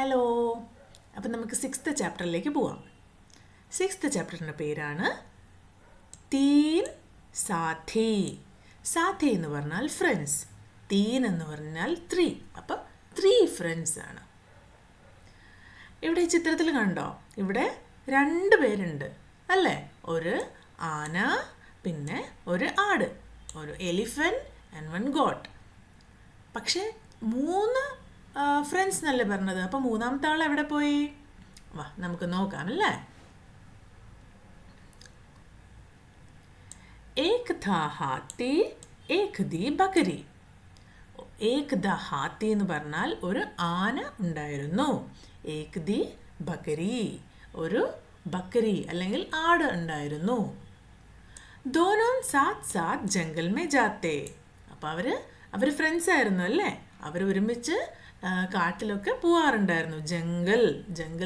Hello. അപ്പം നമുക്ക് 6th ചാപ്റ്ററിലേക്ക് പോവാം. 6th ചാപ്റ്ററിൻ്റെ പേരാണ് തീൻ സാഥി. സാഥി എന്ന് പറഞ്ഞാൽ ഫ്രണ്ട്സ്, തീൻ എന്ന് പറഞ്ഞാൽ 3. അപ്പം 3 ഫ്രണ്ട്സ് ആണ്. ഇവിടെ ഈ ചിത്രത്തിൽ കണ്ടോ, ഇവിടെ 2 പേരുണ്ട് അല്ലേ? ഒരു ആന, പിന്നെ ഒരു ആട്, ഒരു എലിഫൻറ്റ് ആൻഡ് 1 ഗോട്ട്. പക്ഷേ 3 ഫ്രണ്ട്സ് എന്നല്ലേ പറഞ്ഞത്. അപ്പം മൂന്നാമത്തെ ആൾ എവിടെ പോയി? വാ നമുക്ക് നോക്കാം അല്ലേ. ഏക് ഥാ ഹാത്തി ഏക് the Bakary. Ek the Haathi എന്ന് പറഞ്ഞാൽ ഒരു ആന ഉണ്ടായിരുന്നു. ഏക് ദി ബക്കരി, ഒരു ബക്കരി അല്ലെങ്കിൽ ആട് ഉണ്ടായിരുന്നു. ദോനോം സാത്ത് സാത്ത് ജംഗൽ മേ ജാത്തെ. അപ്പം അവർ ഫ്രണ്ട്സ് ആയിരുന്നു അല്ലേ? അവർ ഒരുമിച്ച് കാട്ടിലൊക്കെ പോവാറുണ്ടായിരുന്നു. ജംഗൽ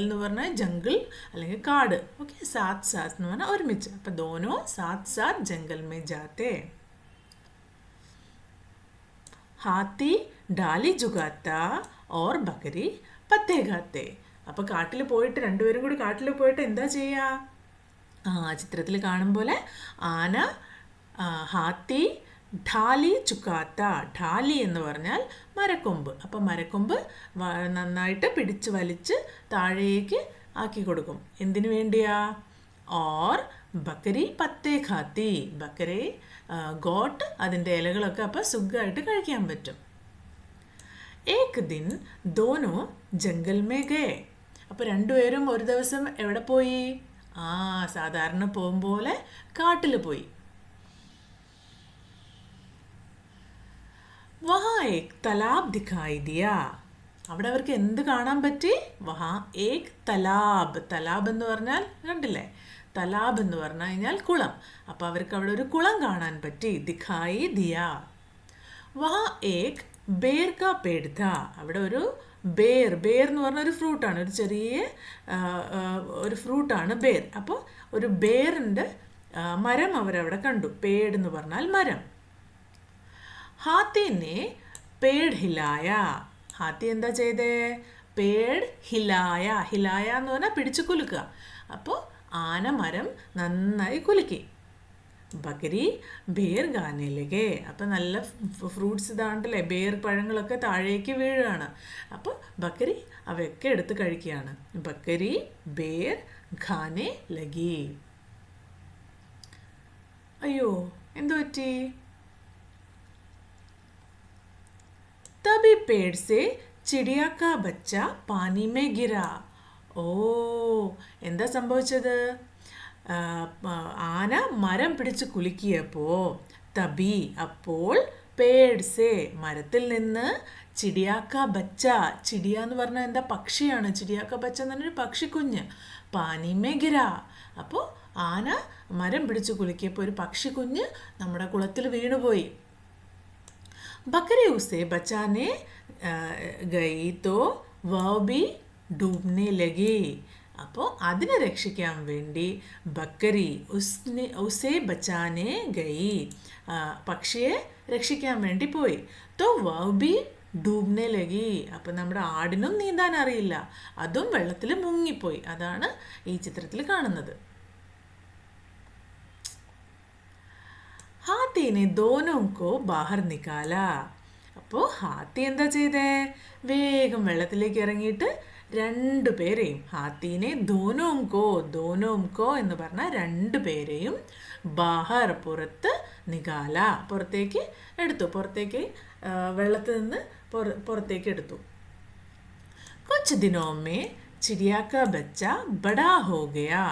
എന്ന് പറഞ്ഞാൽ ജംഗിൾ അല്ലെങ്കിൽ കാട്. ഓക്കെ, സാത്ത് സാത്ത് എന്ന് പറഞ്ഞാൽ ഒരുമിച്ച്. അപ്പം ദോനോ സാത്ത് സാത്ത് ജംഗൽ മേ ജാത്തെ. ഹാത്തി ഡാലി ജുഗാത്ത ഓർ ബക്കരി പത്തേ ഖാത്തെ. അപ്പോൾ കാട്ടിൽ പോയിട്ട് 2 പേരും കൂടി കാട്ടിൽ പോയിട്ട് എന്താ ചെയ്യുക? ചിത്രത്തിൽ കാണും പോലെ ആന, ഹാത്തി ഢാലി ചുക്കാത്ത. ഢാലി എന്ന് പറഞ്ഞാൽ മരക്കൊമ്പ്. അപ്പം മരക്കൊമ്പ് നന്നായിട്ട് പിടിച്ച് വലിച്ച് താഴേക്ക് ആക്കി കൊടുക്കും. എന്തിനു വേണ്ടിയാ? ഓർ ബക്കരി പത്തേ ഖാത്തി. ബക്കരി ഗോട്ട് അതിൻ്റെ ഇലകളൊക്കെ അപ്പം സുഖമായിട്ട് കഴിക്കാൻ പറ്റും. ഏക് ദിൻ ദോനോ ജംഗൽ മേ ഗേ. അപ്പോൾ 2 പേരും ഒരു ദിവസം എവിടെ പോയി? സാധാരണ പോകുമ്പോലെ കാട്ടിൽ പോയി. വഹാ ഏക് തലാബ് ദിഖായി ദിയാ. അവിടെ അവർക്ക് എന്ത് കാണാൻ പറ്റി? വഹാ ഏക് തലാബ്. തലാബ് എന്ന് പറഞ്ഞാൽ കണ്ടില്ലേ? തലാബ് എന്ന് പറഞ്ഞു കഴിഞ്ഞാൽ കുളം. അപ്പോൾ അവർക്ക് അവിടെ ഒരു കുളം കാണാൻ പറ്റി. ദിഖായി ദിയാ. വഹാ ഏക് ബേർ കാ പേട് ഥാ. അവിടെ ഒരു ബേർ എന്ന് പറഞ്ഞ ഒരു ഫ്രൂട്ടാണ്, ഒരു ചെറിയ ഒരു ഫ്രൂട്ടാണ് ബേർ. അപ്പോൾ ഒരു ബേറിൻ്റെ മരം അവരവിടെ കണ്ടു. പേട് എന്ന് പറഞ്ഞാൽ മരം. ഹാത്തിനെ പേട് ഹിലായ. ഹാത്തി എന്താ ചെയ്തേ? പേട് ഹിലായ. ഹിലായ എന്ന് പറഞ്ഞാൽ പിടിച്ചു കുലുക്കുക. അപ്പോൾ ആന മരം നന്നായി കുലുക്കി. ബക്കരി ബേർ ഗാനയിലേക്ക്. അപ്പം നല്ല ഫ്രൂട്ട്സ് ഇതാണ്ടല്ലേ, ബേർ പഴങ്ങളൊക്കെ താഴേക്ക് വീഴുകയാണ്. അപ്പോൾ ബക്കരി അവയൊക്കെ എടുത്ത് കഴിക്കുകയാണ്. ബക്കരി ബേർ ഖാനെ ലഗി. അയ്യോ, എന്തു പറ്റി? तभी पेड़ से चिड़िया का बच्चा पानी में गिरा. എന്താ സംഭവിച്ചത്? ആന മരം പിടിച്ച് കുലുക്കിയപ്പോൾ തബി അപ്പോൾ പേഡ്സേ മരത്തിൽ നിന്ന് ചിടിയാക്ക ബച്ച. ചിടിയ എന്ന് പറഞ്ഞാൽ എന്താ? പക്ഷിയാണ്. ചിടിയാക്ക ബച്ച എന്ന് പറഞ്ഞൊരു പക്ഷിക്കുഞ്ഞ്. പാനിമേ ഗിര. അപ്പോൾ ആന മരം പിടിച്ച് കുലുക്കിയപ്പോൾ ഒരു പക്ഷിക്കുഞ്ഞ് നമ്മുടെ കുളത്തിൽ വീണുപോയി. बकरी उसे बचाने गई तो वह भी डूबने लगी. അപ്പോൾ അതിനെ രക്ഷിക്കാൻ വേണ്ടി ബക്കരി ഉസെ ബച്ചാനെ ഗയി, പക്ഷിയെ രക്ഷിക്കാൻ വേണ്ടി പോയി. തോ വഹ് ബി ഡൂബ്നെ ലഗി. അപ്പം നമ്മുടെ ആടിനും നീന്താൻ അറിയില്ല, അതും വെള്ളത്തിൽ മുങ്ങിപ്പോയി. അതാണ് ഈ ചിത്രത്തിൽ കാണുന്നത്. ഹാത്തിനെ ദോനോം കോ ബാഹർ നിക്കാല. അപ്പോൾ ഹാത്തി എന്താ ചെയ്തേ? വേഗം വെള്ളത്തിലേക്ക് ഇറങ്ങിയിട്ട് 2 പേരെയും, ഹാത്തിനെ ദോനോം കോ എന്ന് പറഞ്ഞാൽ 2 പേരെയും ബാഹർ പുറത്ത്, നികാല പുറത്തേക്ക് എടുത്തു. പുറത്തേക്ക് വെള്ളത്തിൽ നിന്ന് പുറത്തേക്ക് എടുത്തു. കുച്ച് ദിനോമേ ചിടിയാക്ക ബച്ച ബഡാ ഹോ ഗയാ.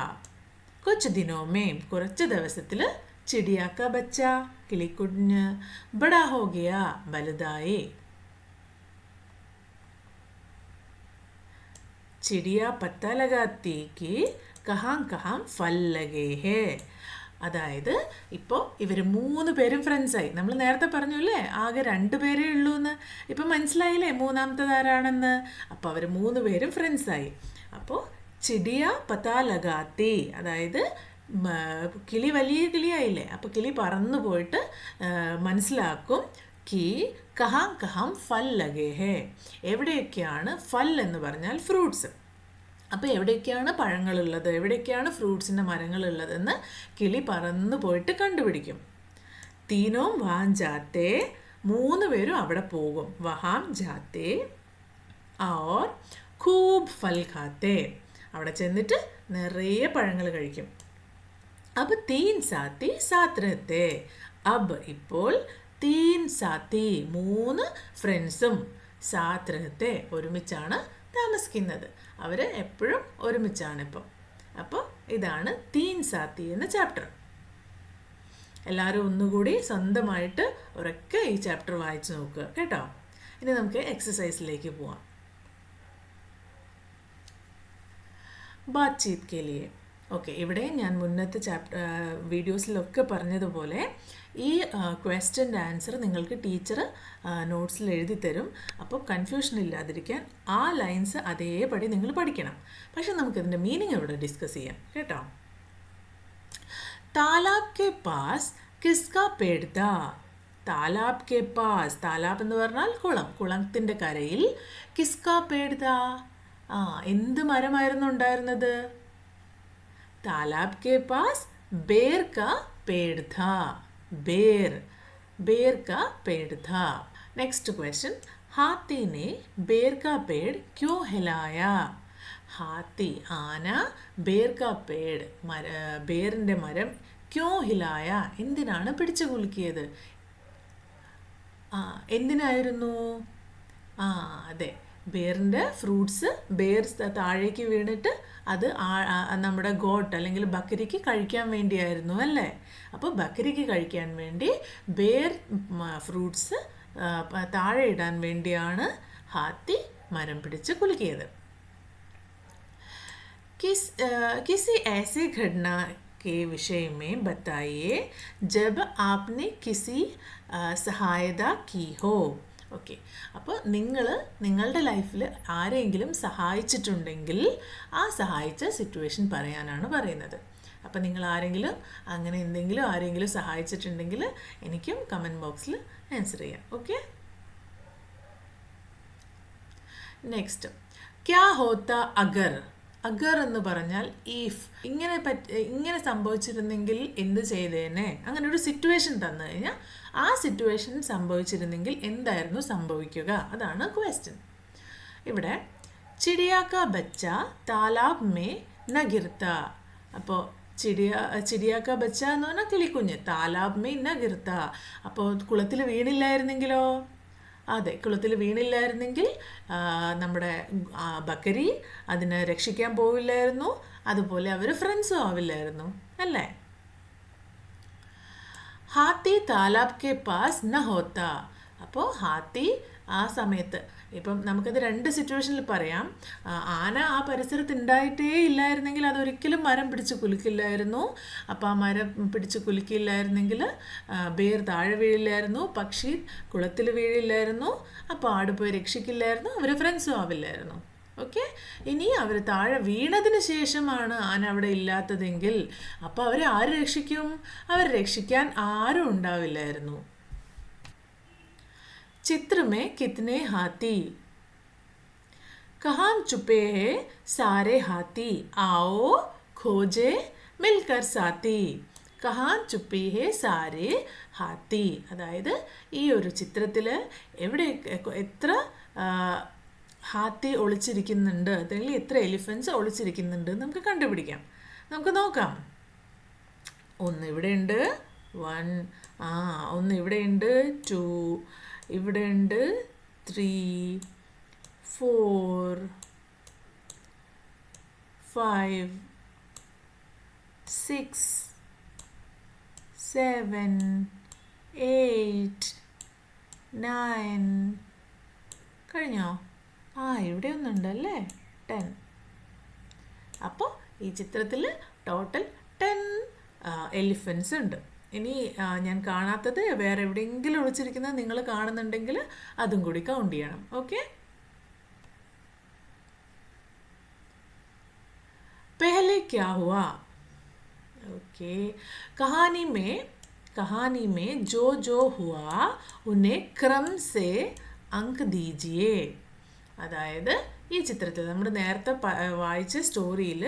കുച്ച് ദിനോമേ കുറച്ച് ദിവസത്തിൽ ചിടിയാക്ക ബച്ച കിളിക്കുഞ്ഞ് ബഡാ ഹോ ഗയാ വലുതായി. ചിടിയ പത്ത ലഗാത്തി കി കഹാം കഹാം ഫൽ ലഗേ ഹേ. അതായത് ഇപ്പോൾ ഇവർ 3 പേരും ഫ്രണ്ട്സായി. നമ്മൾ നേരത്തെ പറഞ്ഞു അല്ലേ, ആകെ 2 പേരേ ഉള്ളൂ എന്ന്. ഇപ്പം മനസ്സിലായില്ലേ മൂന്നാമത്തത് ആരാണെന്ന്? അപ്പോൾ അവർ 3 പേരും ഫ്രണ്ട്സായി. അപ്പോൾ ചിടിയ പത്ത ലഗാത്തി, അതായത് കിളി വലിയ കിളിയായില്ലേ, അപ്പോൾ കിളി പറന്നു പോയിട്ട് മനസ്സിലാക്കും കി കഹാം കഹാം ഫൽ ലഗേ ഹേ. എവിടെയൊക്കെയാണ് ഫൽ എന്ന് പറഞ്ഞാൽ ഫ്രൂട്ട്സ്. അപ്പോൾ എവിടെയൊക്കെയാണ് പഴങ്ങളുള്ളത്, എവിടെയൊക്കെയാണ് ഫ്രൂട്ട്സിൻ്റെ മരങ്ങളുള്ളതെന്ന് കിളി പറന്ന് പോയിട്ട് കണ്ടുപിടിക്കും. തീനോം വഹാം ജാത്തേ. 3 പേരും അവിടെ പോകും. വഹാം ജാത്തേ और खूब फल खाते. അവിടെ ചെന്നിട്ട് നിറയെ പഴങ്ങൾ കഴിക്കും. अब 3 साथी साथ रहते. अब ഇപ്പോൾ 3 साथी 3 ഫ്രണ്ട്സും സാത്ത് रहते ഒരുമിച്ചാണ് താമസിക്കുന്നത്. അവർ എപ്പോഴും ഒരുമിച്ചാണ് ഇപ്പം. അപ്പോൾ ഇതാണ് 3 साथी എന്ന ചാപ്റ്റർ. എല്ലാവരും ഒന്നുകൂടി സ്വന്തമായിട്ട് ഉറക്കെ ഈ ചാപ്റ്റർ വായിച്ചു നോക്കുക കേട്ടോ. ഇനി നമുക്ക് എക്സസൈസിലേക്ക് പോവാം. ബാത്ചീത് കെ ലിയെ. ഓക്കെ, ഇവിടെ ഞാൻ മുന്നത്തെ വീഡിയോസിലൊക്കെ പറഞ്ഞതുപോലെ ഈ ക്വസ്റ്റ്യൻ്റെ ആൻസർ നിങ്ങൾക്ക് ടീച്ചർ നോട്ട്സിൽ എഴുതി തരും. അപ്പോൾ കൺഫ്യൂഷൻ ഇല്ലാതിരിക്കാൻ ആ ലൈൻസ് അതേപടി നിങ്ങൾ പഠിക്കണം. പക്ഷെ നമുക്കിതിൻ്റെ മീനിങ് ഇവിടെ ഡിസ്കസ് ചെയ്യാം കേട്ടോ. താലാബ് കെ പാസ് കിസ്കാ പേട് താ. താലാബ് കെ പാസ്, താലാബ് എന്ന് പറഞ്ഞാൽ കുളം, കുളത്തിൻ്റെ കരയിൽ കിസ്കാ പേട് താ. എന്ത് മരമായിരുന്നു ഉണ്ടായിരുന്നത്? तालाब के पास बेर का पेड़ था. बेर का पेड़ था. नेक्स्ट क्वेश्चन, हाथी ने बेर का पेड़ क्यों हिलाया? हाथी ആന बेर का पेड़ ബേറിൻ്റെ മരം ക്യോं ഹിലായ എന്തിനാണ് പിടിച്ചു കുലുക്കിയത്? എന്തിനായിരുന്നു? അതെ, ബേറിൻ്റെ ഫ്രൂട്ട്സ് ബേർ താഴേക്ക് വീണിട്ട് അത് നമ്മുടെ ഗോട്ട് അല്ലെങ്കിൽ ബക്കരിക്ക് കഴിക്കാൻ വേണ്ടിയായിരുന്നു അല്ലേ? അപ്പോൾ ബക്കരിക്ക് കഴിക്കാൻ വേണ്ടി ബേർ ഫ്രൂട്ട്സ് താഴെ ഇടാൻ വേണ്ടിയാണ് ഹാത്തി മരം പിടിച്ച് കുലുക്കിയത്. किसी ऐसी घटना के विषय में बताइए जब आपने किसी सहायता की हो. ഓക്കെ, അപ്പോൾ നിങ്ങളുടെ ലൈഫിൽ ആരെങ്കിലും സഹായിച്ചിട്ടുണ്ടെങ്കിൽ ആ സഹായിച്ച സിറ്റുവേഷൻ പറയാനാണ് പറയുന്നത്. അപ്പോൾ നിങ്ങൾ ആരെങ്കിലും സഹായിച്ചിട്ടുണ്ടെങ്കിൽ എനിക്കും കമൻറ്റ് ബോക്സിൽ ആൻസർ ചെയ്യാം. ഓക്കെ, നെക്സ്റ്റ്, ക്യാ ഹോത്ത അഗർ. അഗർ എന്ന് പറഞ്ഞാൽ ഈഫ്. ഇങ്ങനെ സംഭവിച്ചിരുന്നെങ്കിൽ എന്ത് ചെയ്തേനെ? അങ്ങനെ ഒരു സിറ്റുവേഷൻ തന്നു കഴിഞ്ഞാൽ ആ സിറ്റുവേഷൻ സംഭവിച്ചിരുന്നെങ്കിൽ എന്തായിരുന്നു സംഭവിക്കുക? അതാണ് ക്വസ്റ്റ്യൻ. ഇവിടെ ചിടിയാക്ക ബച്ച താലാബ് മേ ന ഗിർത്ത. അപ്പോൾ ചിടിയാക്ക ബച്ച എന്ന് പറഞ്ഞാൽ കിളിക്കുഞ്ഞ്, താലാബ് മേ ന ഗിർത്ത. അപ്പോൾ കുളത്തിൽ വീണില്ലായിരുന്നെങ്കിലോ? അതെ, കുളത്തിൽ വീണില്ലായിരുന്നെങ്കിൽ നമ്മുടെ ബക്കരി അതിനെ രക്ഷിക്കാൻ പോവില്ലായിരുന്നു, അതുപോലെ അവർ ഫ്രണ്ട്സും ആവില്ലായിരുന്നു അല്ലേ? ഹാത്തി താലാബ് കെ പാസ് ന ഹോത്ത. അപ്പോൾ ഹാത്തി ആ സമയത്ത്, ഇപ്പം നമുക്കത് 2 സിറ്റുവേഷനിൽ പറയാം. ആന ആ പരിസരത്ത് ഉണ്ടായിട്ടേ ഇല്ലായിരുന്നെങ്കിൽ അതൊരിക്കലും മരം പിടിച്ച് കുലുക്കില്ലായിരുന്നു. അപ്പോൾ ആ മരം പിടിച്ച് കുലുക്കിയില്ലായിരുന്നെങ്കിൽ ബേർ താഴെ വീഴില്ലായിരുന്നു, പക്ഷി കുളത്തിൽ വീഴില്ലായിരുന്നു, അപ്പോൾ ആട് പോയി രക്ഷിക്കില്ലായിരുന്നു, അവർ ഫ്രണ്ട്സും ആവില്ലായിരുന്നു. ഓക്കെ, ഇനി അവർ താഴെ വീണതിന് ശേഷമാണ് ആന അവിടെ ഇല്ലാത്തതെങ്കിൽ അപ്പോൾ അവരെ ആര് രക്ഷിക്കും? അവർ രക്ഷിക്കാൻ ആരും ഉണ്ടാവില്ലായിരുന്നു. चित्र में कितने हाथी? कहाँ छुपे हैं सारे हाथी? आओ खोजे मिलकर साथी. कहाँ छुपे हैं सारे हाथी. അതായത് ഈ ഒരു ചിത്രത്തിൽ എത്ര ഹാത്തി ഒളിച്ചിരിക്കുന്നുണ്ട്, അല്ലെങ്കിൽ എത്ര എലിഫൻസ് ഒളിച്ചിരിക്കുന്നുണ്ട് നമുക്ക് കണ്ടുപിടിക്കാം. നമുക്ക് നോക്കാം. ഒന്ന് ഇവിടെയുണ്ട്, 1. ഒന്ന് ഇവിടെയുണ്ട്, 2. ഇവിടെയുണ്ട് 3, 4, 5, 6, 7, 8, 9. കഴിഞ്ഞോ? ഇവിടെ ഒന്നുണ്ടല്ലേ, 10. അപ്പോൾ ഈ ചിത്രത്തിൽ ടോട്ടൽ 10 എലിഫൻസ് ഉണ്ട്. ഇനി ഞാൻ കാണാത്തത് വേറെ എവിടെയെങ്കിലും ഒളിച്ചിരിക്കുന്നത് നിങ്ങൾ കാണുന്നുണ്ടെങ്കിൽ അതും കൂടി കൗണ്ട് ചെയ്യണം. ഓക്കെ, पहले क्या हुआ? ओके, कहानी में कहानी में जो जो हुआ उन्हें क्रम से अंक दीजिए. അതായത് ഈ ചിത്രത്തിൽ നമ്മൾ നേരത്തെ വായിച്ച സ്റ്റോറിയിൽ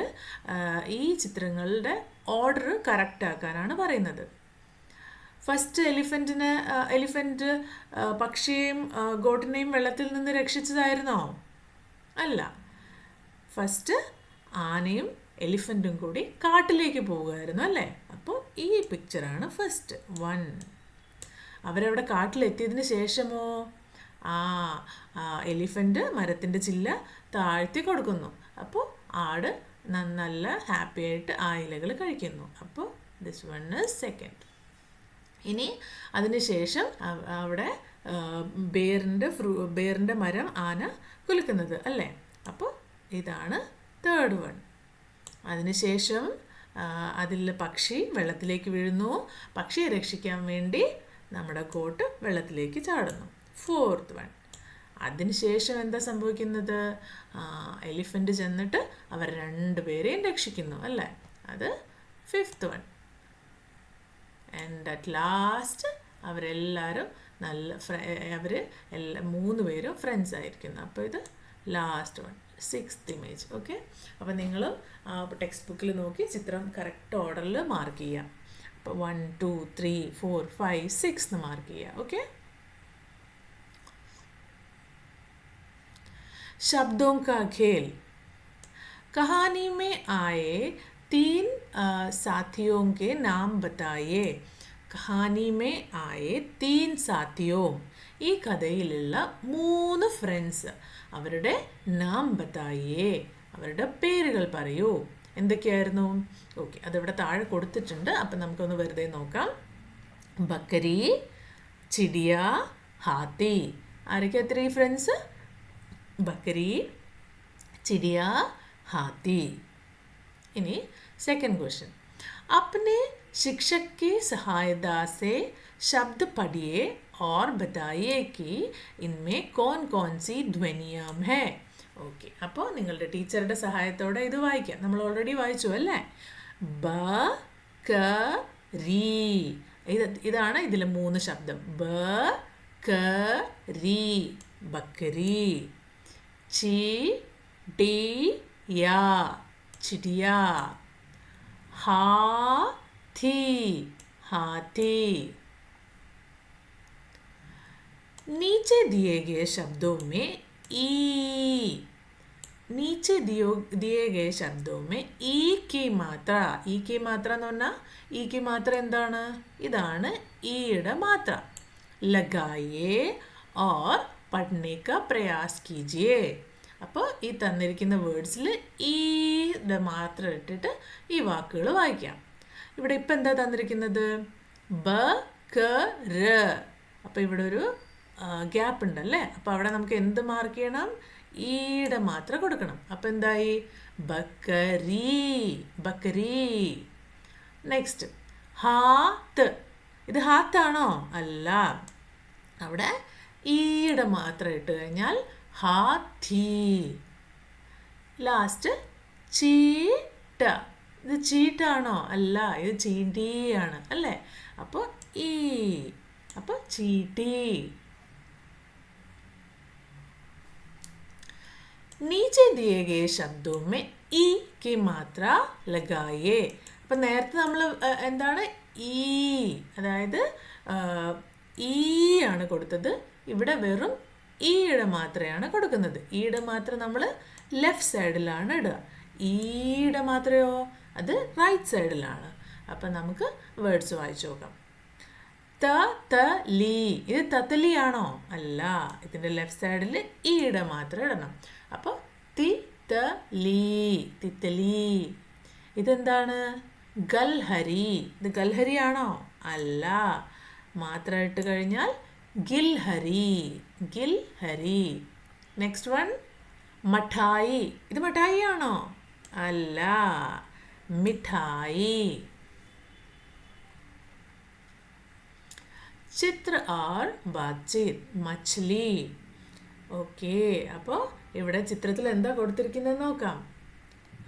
ഈ ചിത്രങ്ങളുടെ ഓർഡർ കറക്റ്റ് ആക്കാനാണ് പറയുന്നത്. ഫസ്റ്റ് എലിഫൻറ്റ് പക്ഷിയെയും ഗോട്ടിനെയും വെള്ളത്തിൽ നിന്ന് രക്ഷിച്ചതായിരുന്നോ? അല്ല. ഫസ്റ്റ് ആനയും എലിഫൻറ്റും കൂടി കാട്ടിലേക്ക് പോവുകയായിരുന്നു അല്ലേ? അപ്പോൾ ഈ പിക്ചറാണ് ഫസ്റ്റ് 1. അവരവിടെ കാട്ടിലെത്തിയതിന് ശേഷമോ എലിഫൻറ്റ് മരത്തിൻ്റെ ചില്ല താഴ്ത്തി കൊടുക്കുന്നു. അപ്പോൾ ആട് നല്ല ഹാപ്പി ആയിട്ട് ആ ഇലകൾ കഴിക്കുന്നു. അപ്പോൾ ദിസ് വൺ ഈസ് സെക്കൻഡ്. ഇനി അതിന് ശേഷം അവിടെ ബേറിൻ്റെ മരം ആന കുലുക്കുന്നത് അല്ലേ? അപ്പോൾ ഇതാണ് തേർഡ് വൺ. അതിനുശേഷം അതിൽ പക്ഷി വെള്ളത്തിലേക്ക് വീഴുന്നു. പക്ഷിയെ രക്ഷിക്കാൻ വേണ്ടി നമ്മുടെ കോട്ട് വെള്ളത്തിലേക്ക് ചാടുന്നു. Fourth one. അതിനുശേഷം എന്താ സംഭവിക്കുന്നത്? എലിഫൻറ്റ് ചെന്നിട്ട് അവർ രണ്ടുപേരെയും രക്ഷിക്കുന്നു അല്ലേ? അത് fifth one. And at last അവരെല്ലാവരും മൂന്ന് പേരും ഫ്രണ്ട്സ് ആയിരിക്കുന്നു. അപ്പോൾ ഇത് last one, sixth image. Okay, അപ്പോൾ നിങ്ങൾ ടെക്സ്റ്റ് ബുക്കിൽ നോക്കി ചിത്രം കറക്റ്റ് ഓർഡറിൽ മാർക്ക് ചെയ്യുക. അപ്പോൾ 1 2 3 4 5 6 എന്ന് മാർക്ക് ചെയ്യുക. ഓക്കെ. शब्दों का खेल. कहानी में आए 3 साथियों के नाम बताइए. कहानी में आए 3 साथियों. ഈ കഥയിലുള്ള 3 ഫ്രണ്ട്സ് അവരുടെ നാം ബതായേ, അവരുടെ പേരുകൾ പറയൂ. എന്തൊക്കെയായിരുന്നു? ഓക്കെ, അതിവിടെ താഴെ കൊടുത്തിട്ടുണ്ട്. അപ്പം നമുക്കൊന്ന് വെറുതെ നോക്കാം. ബക്കരി, ചിടിയ, ഹാത്തി. ആരൊക്കെയാ 3 ഫ്രണ്ട്സ്? बकरी, चिड़िया, हाथी. इन्हीं सेकंड क्वेश्चन. अपने शिक्षक की सहायता से शब्द पढ़िए और बताइए कि इनमें कौन कौन सी ध्वनियाँ हैं. ഓക്കെ, അപ്പോൾ നിങ്ങളുടെ ടീച്ചറുടെ സഹായത്തോടെ ഇത് വായിക്കാം. നമ്മൾ ഓൾറെഡി വായിച്ചു അല്ലേ? ബ ക രീ. ഇതാണ് ഇതിലെ 3 ശബ്ദം. ബ ക രീ, ബക്കരി. चिड़िया, चिड़िया. हाथी, हाथी. नीचे दिए गए शब्दों में नीचे दिए गए शब्दों में ई की मात्रा. ई की मात्रा എന്ന് പറഞ്ഞാൽ ഈ की मात्रा എന്താണ്? ഇതാണ് ഈയുടെ മാത്ര. लगाइए और പഠനെ കാ പ്രയാസ് കീജിയേ. അപ്പോൾ ഈ തന്നിരിക്കുന്ന വേർഡ്സിൽ ഈയുടെ മാത്രം ഇട്ടിട്ട് ഈ വാക്കുകൾ വായിക്കാം. ഇവിടെ ഇപ്പം എന്താ തന്നിരിക്കുന്നത്? ബ ക ര. അപ്പോൾ ഇവിടെ ഒരു ഗ്യാപ്പ് ഉണ്ടല്ലേ? അപ്പോൾ അവിടെ നമുക്ക് എന്ത് മാർക്ക് ചെയ്യണം? ഈയുടെ മാത്രം കൊടുക്കണം. അപ്പോൾ എന്തായി? Bakary, Bakary. നെക്സ്റ്റ് ഹാത്ത്. ഇത് ഹാത്താണോ? അല്ല. അവിടെ ഈയുടെ മാത്രം ഇട്ട് കഴിഞ്ഞാൽ ഹാത്തി. ലാസ്റ്റ് ചീട്ട. ഇത് ചീട്ടാണോ? അല്ല, ഇത് ചീണ്ടിയാണ് അല്ലേ? അപ്പോൾ ഈ, അപ്പോൾ ചീട്ടി. नीचे दिए गए शब्दों में ई की मात्रा लगाइए. അപ്പം നേരത്തെ നമ്മൾ എന്താണ് ഈ, അതായത് ഈ ആണ് കൊടുത്തത്. ഇവിടെ വെറും ഈയുടെ മാത്രയാണ് കൊടുക്കുന്നത്. ഈയുടെ മാത്രം നമ്മൾ ലെഫ്റ്റ് സൈഡിലാണ് ഇടുക. ഈയുടെ മാത്രയോ അത് റൈറ്റ് സൈഡിലാണ്. അപ്പം നമുക്ക് വേർഡ്സ് വായിച്ചു നോക്കാം. ത ത ലി. ഇത് തത്തലി ആണോ? അല്ല. ഇതിൻ്റെ ലെഫ്റ്റ് സൈഡിൽ ഈയുടെ മാത്രം ഇടണം. അപ്പോൾ തി ത ലി, തിത്തലി. ഇതെന്താണ്? ഗൽഹരി. ഇത് ഗൽഹരി ആണോ? അല്ല. മാത്രം ഇട്ട് കഴിഞ്ഞാൽ ഗിൽഹരി, ഗിൽഹരി. Next one മഠായി. ഇത് മഠായി ആണോ? അല്ല. മിഠായി. ചിത്ര ആർ ബാത്ചീത്, മച്ഛലി. ഓക്കെ, അപ്പോൾ ഇവിടെ ചിത്രത്തിൽ എന്താ കൊടുത്തിരിക്കുന്നത് നോക്കാം.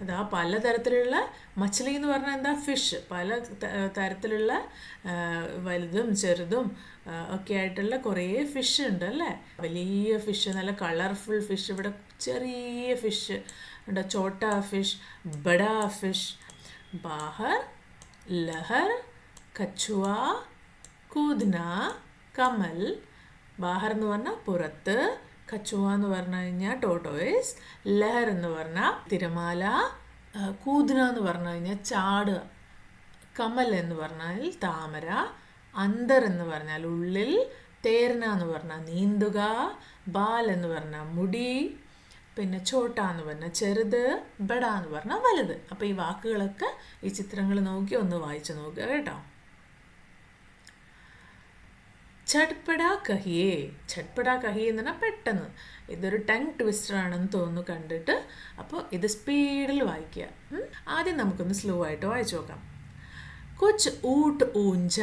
അതാ പലതരത്തിലുള്ള മച്ഛലി എന്ന് പറഞ്ഞാൽ എന്താ ഫിഷ്, പല തരത്തിലുള്ള വലുതും ചെറുതും ഒക്കെ ആയിട്ടുള്ള കുറേ ഫിഷ് ഉണ്ട് അല്ലേ. വലിയ ഫിഷ്, നല്ല കളർഫുൾ ഫിഷ്, ഇവിടെ ചെറിയ ഫിഷ് ഉണ്ട്, ചോട്ടാ ഫിഷ്, ബഡാ ഫിഷ്. ബാഹർ, ലഹർ, കച്ചുവ, കൂദ്ന, കമൽ. ബാഹർ എന്ന് പറഞ്ഞാൽ പുറത്ത്, കച്ചുവ എന്ന് പറഞ്ഞു കഴിഞ്ഞാൽ ടോട്ടോയിസ്, ലഹർ എന്ന് പറഞ്ഞാൽ തിരമാല, കൂദ്ന എന്ന് പറഞ്ഞു കഴിഞ്ഞാൽ ചാടുക, കമൽ എന്ന് പറഞ്ഞാൽ താമര, അന്തർ എന്ന് പറഞ്ഞാൽ ഉള്ളിൽ, തേർന എന്ന് പറഞ്ഞാൽ നീന്തുക, ബാൽ എന്ന് പറഞ്ഞാൽ മുടി, പിന്നെ ചോട്ട എന്ന് പറഞ്ഞാൽ ചെറുത്, ബഡ എന്ന് പറഞ്ഞാൽ വലുത്. അപ്പോൾ ഈ വാക്കുകളൊക്കെ ഈ ചിത്രങ്ങൾ നോക്കി ഒന്ന് വായിച്ചു നോക്കുക കേട്ടോ. ചട്പട കഹിയേ. ചട്പട കഹിയേ എന്ന് പറഞ്ഞാൽ പെട്ടെന്ന്. ഇതൊരു ടങ് ട്വിസ്റ്റർ ആണെന്ന് തോന്നുന്നു കണ്ടിട്ട്. അപ്പോൾ ഇത് സ്പീഡിൽ വായിക്കുക. ആദ്യം നമുക്കൊന്ന് സ്ലോ ആയിട്ട് വായിച്ചു നോക്കാം. കുച്ച് ഊട്ട് ഊഞ്ച.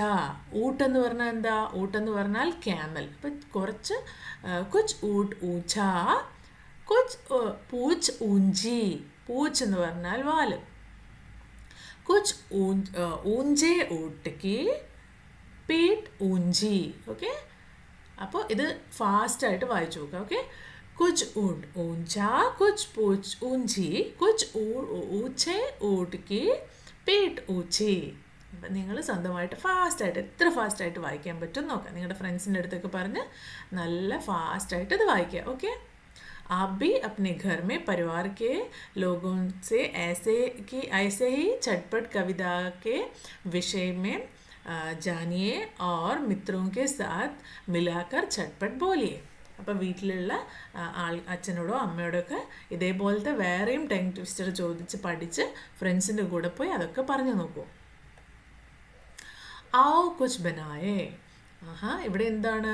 ഊട്ട് എന്ന് പറഞ്ഞാൽ എന്താ? ഊട്ട് എന്ന് പറഞ്ഞാൽ ക്യാമൽ. അപ്പം കുറച്ച് കുച്ച് ഊട്ട് ഊച്ച, കുച്ച് പൂച്ച് ഊഞ്ചി. പൂച്ച് എന്ന് പറഞ്ഞാൽ വാല്. കുച്ച് ഊഞ്ചേ ഊട്ടക്ക്, പീട്ട് ഊഞ്ചി. ഓക്കെ, അപ്പോൾ ഇത് ഫാസ്റ്റായിട്ട് വായിച്ചു നോക്കുക. ഓക്കെ, കുച്ച് ഊട്ട് ഊഞ്ച, കുച്ച് പൂച്ച് ഊഞ്ചി, കുച്ച് ഊച്ചേ ഊട്ടക്ക്, പീട്ട് ഊച്ചി. അപ്പം നിങ്ങൾ സ്വന്തമായിട്ട് ഫാസ്റ്റായിട്ട് എത്ര ഫാസ്റ്റായിട്ട് വായിക്കാൻ പറ്റും നോക്കാം. നിങ്ങളുടെ ഫ്രണ്ട്സിൻ്റെ അടുത്തൊക്കെ പറഞ്ഞ് നല്ല ഫാസ്റ്റായിട്ട് ഇത് വായിക്കുക. ഓക്കെ, आप भी अपने घर में परिवार के लोगों से ऐसे ही चटपट कविता के विषय में जानिए और मित्रों के साथ मिलाकर चटपट बोलिए. അപ്പോൾ വീട്ടിലുള്ള അച്ഛനോടോ അമ്മയോടൊക്കെ ഇതേപോലത്തെ വേറെയും ടങ് ട്വിസ്റ്റർ ചോദിച്ച് പഠിച്ച് ഫ്രണ്ട്സിൻ്റെ കൂടെ പോയി അതൊക്കെ പറഞ്ഞു നോക്കൂ. ആവ് കുച്ച് ബനായേ. ഇവിടെ എന്താണ്?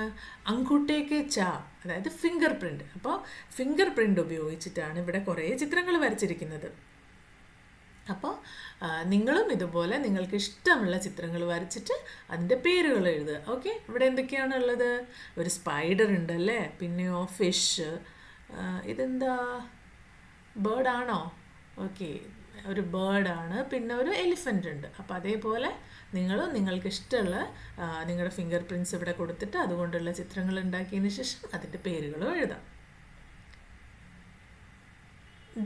അങ്കുട്ടേക്ക് ചാ, അതായത് ഫിംഗർ പ്രിൻ്റ്. അപ്പോൾ ഫിംഗർ പ്രിൻ്റ് ഉപയോഗിച്ചിട്ടാണ് ഇവിടെ കുറേ ചിത്രങ്ങൾ വരച്ചിരിക്കുന്നത്. അപ്പോൾ നിങ്ങളും ഇതുപോലെ നിങ്ങൾക്ക് ഇഷ്ടമുള്ള ചിത്രങ്ങൾ വരച്ചിട്ട് അതിൻ്റെ പേരുകൾ എഴുതുക. ഓക്കെ, ഇവിടെ എന്തൊക്കെയാണ് ഉള്ളത്? ഒരു സ്പൈഡർ ഉണ്ടല്ലേ, പിന്നെയോ ഫിഷ്, ഇതെന്താ ബേർഡാണോ? ഓക്കെ, ഒരു ബേർഡാണ്, പിന്നെ ഒരു എലിഫൻ്റ് ഉണ്ട്. അപ്പോൾ അതേപോലെ നിങ്ങൾക്ക് ഇഷ്ടമുള്ള നിങ്ങളുടെ ഫിംഗർ പ്രിൻറ്റ്സ് ഇവിടെ കൊടുത്തിട്ട് അതുകൊണ്ടുള്ള ചിത്രങ്ങൾ ഉണ്ടാക്കിയതിന് ശേഷം അതിൻ്റെ പേരുകളും എഴുതാം.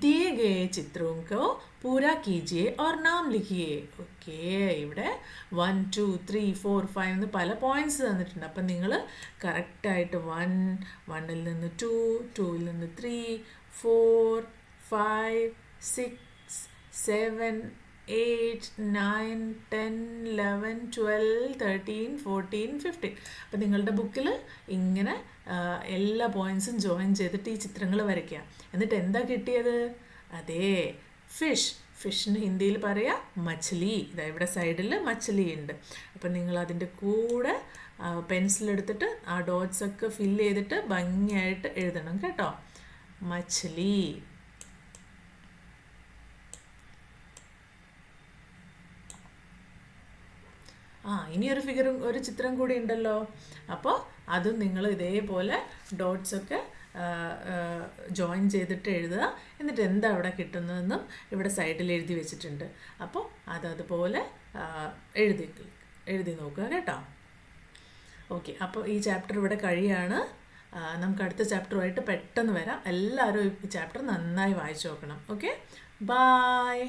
दिए गए चित्रों को पूरा कीजिए और नाम लिखिए. ഓക്കെ, ഇവിടെ 1 2 3 4 5 എന്ന് പല പോയിൻറ്റ്സ് തന്നിട്ടുണ്ട്. അപ്പം നിങ്ങൾ കറക്റ്റായിട്ട് 1ൽ നിന്ന് 2, 2ൽ നിന്ന് 3, 4, 5, 6, 7, 8, 9, 10, 11, 12, 13, 14, 15. അപ്പം നിങ്ങളുടെ ബുക്കിൽ ഇങ്ങനെ എല്ലാ പോയിൻറ്റ്സും ജോയിൻ ചെയ്തിട്ട് ഈ ചിത്രങ്ങൾ വരയ്ക്കുക. എന്നിട്ട് എന്താ കിട്ടിയത്? അതേ ഫിഷ്. ഫിഷിന് ഹിന്ദിയിൽ പറയാം മച്ഛലി. ഇതാ ഇവിടെ സൈഡിൽ മച്ഛലി ഉണ്ട്. അപ്പം നിങ്ങൾ അതിൻ്റെ കൂടെ പെൻസിലെടുത്തിട്ട് ആ ഡോട്ട്സൊക്കെ ഫില്ല് ചെയ്തിട്ട് ഭംഗിയായിട്ട് എഴുതണം കേട്ടോ. മച്ഛലി. ഇനിയൊരു ഒരു ചിത്രം കൂടി ഉണ്ടല്ലോ. അപ്പോൾ അതും നിങ്ങൾ ഇതേപോലെ ഡോട്ട്സൊക്കെ ജോയിൻ ചെയ്തിട്ട് എഴുതുക. എന്നിട്ട് എന്താ അവിടെ കിട്ടുന്നതെന്നും ഇവിടെ സൈഡിൽ എഴുതി വെച്ചിട്ടുണ്ട്. അപ്പോൾ അതുപോലെ എഴുതി നോക്കുക കേട്ടോ. ഓക്കെ, അപ്പോൾ ഈ ചാപ്റ്റർ ഇവിടെ കഴിയാണ്. നമുക്ക് അടുത്ത ചാപ്റ്ററുമായിട്ട് പെട്ടെന്ന് വരാം. എല്ലാവരും ഈ ചാപ്റ്റർ നന്നായി വായിച്ചു നോക്കണം. Okay, bye.